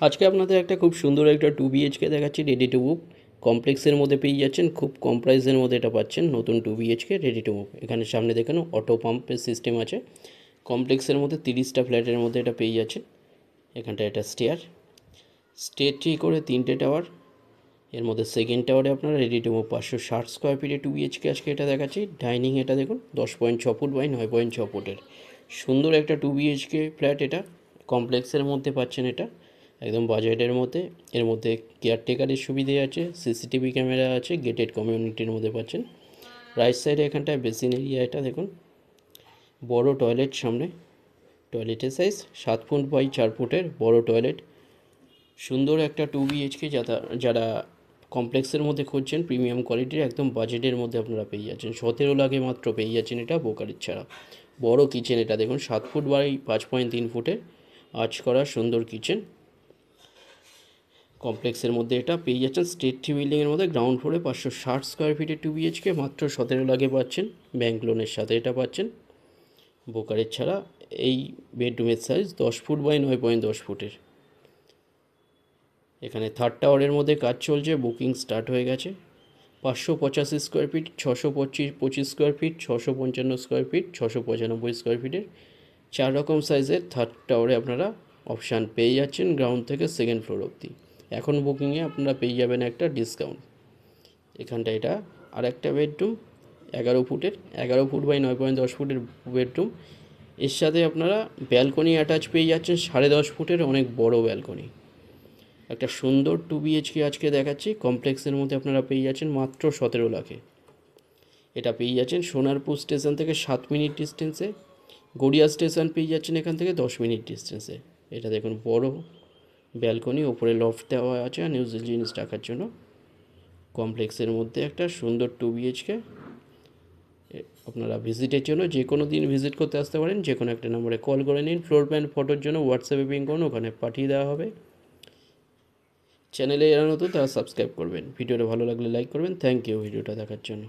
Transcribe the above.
আজকে আপনাদের একটা খুব সুন্দর একটা 2 BHK দেখাচ্ছি, রেডি টু মুভ। কমপ্লেক্সের মধ্যে পেয়ে যাচ্ছেন, খুব কম প্রাইসের মধ্যে এটা পাচ্ছেন, নতুন 2 BHK রেডি টু মুভ। এখানে সামনে দেখেন অটো পাম্পের সিস্টেম আছে। কমপ্লেক্সের মধ্যে 30টা ফ্ল্যাটের মধ্যে এটা পেয়ে যাচ্ছেন। এখানটা এটা স্টেয়ার করে 3টে টাওয়ার। এর মধ্যে সেকেন্ড টাওয়ারে আপনারা রেডি টু মুভ 560 স্কোয়ার ফিটে 2 BHK আজকে এটা দেখাচ্ছি। ডাইনিং এটা দেখুন 10.6 ফুট বাই 9.6 ফুটের সুন্দর একটা 2 BHK ফ্ল্যাট। এটা কমপ্লেক্সের মধ্যে পাচ্ছেন, এটা একদম বাজেটের মধ্যে। এর মধ্যে কেয়ারটেকারের সুবিধে আছে, সিসিটিভি ক্যামেরা আছে, গেটেড কমিউনিটির মধ্যে পাচ্ছেন। রাইট সাইডে এখানটায় বেসিন এরিয়া, এটা দেখুন বড় টয়লেট সামনে। টয়লেটের সাইজ 7 ফুট বাই 4 ফুটের বড় টয়লেট। সুন্দর একটা 2 BHK যারা কমপ্লেক্সের মধ্যে খুঁজছেন প্রিমিয়াম কোয়ালিটির, একদম বাজেটের মধ্যে আপনারা পেয়ে যাচ্ছেন। 17 লাখে মাত্র পেয়ে যাচ্ছেন এটা বোকারির ছাড়া। বড় কিচেন এটা দেখুন 7 ফুট বাই 5.3 ফুটের আঁচ করা সুন্দর কিচেন। কমপ্লেক্সের মধ্যে এটা পেয়ে যাচ্ছেন স্টেট থ্রি বিল্ডিংয়ের মধ্যে গ্রাউন্ড ফ্লোরে 560 স্কোয়ার ফিটের 2 BHK মাত্র 17 লাখে পাচ্ছেন। ব্যাঙ্ক লোনের সাথে এটা পাচ্ছেন বোকারের ছাড়া। এই বেডরুমের সাইজ 10 ফুট বাই 9.10 ফুটের। এখানে থার্ড টাওয়ারের মধ্যে কাজ চলছে, বুকিং স্টার্ট হয়ে গেছে। 585 square feet, 625 square feet, 655 square feet, 695 square ফিটের 4 রকম সাইজের থার্ড টাওয়ারে আপনারা অপশান পেয়ে যাচ্ছেন গ্রাউন্ড থেকে সেকেন্ড ফ্লোর অবধি। এখন বুকিংয়ে আপনারা পেয়ে যাবেন একটা ডিসকাউন্ট। এখানটা এটা আর একটা বেডরুম 11 ফুটের, 11 ফুট বাই 9.10 ফুটের বেডরুম। এর সাথে আপনারা ব্যালকনি অ্যাটাচ পেয়ে যাচ্ছেন 10.5 ফুটের অনেক বড় ব্যালকনি। একটা সুন্দর 2 BHK আজকে দেখাচ্ছি। কমপ্লেক্সের মধ্যে আপনারা পেয়ে যাচ্ছেন মাত্র 17 লাখে। এটা পেয়ে যাচ্ছেন সোনারপুর স্টেশন থেকে 7 মিনিট ডিস্টেন্সে। গড়িয়া স্টেশন পেয়ে যাচ্ছেন এখান থেকে 10 মিনিট ডিস্টেন্সে। এটা দেখুন বড় ব্যালকনি, ওপরে লফট দেওয়া আছে আর নিউজের জিনিস রাখার জন্য। কমপ্লেক্সের মধ্যে একটা সুন্দর 2 BHK আপনারা ভিজিটের জন্য যে কোনো দিন ভিজিট করতে আসতে পারেন। যে কোনো একটা নম্বরে কল করে নিন। ফ্লোর প্ল্যান ফটোর জন্য হোয়াটসঅ্যাপে পিং করুন, ওখানে পাঠিয়ে দেওয়া হবে। চ্যানেলে যারা নতুন তারা সাবস্ক্রাইব করবেন। ভিডিওটা ভালো লাগলে লাইক করবেন। থ্যাংক ইউ ভিডিওটা দেখার জন্য।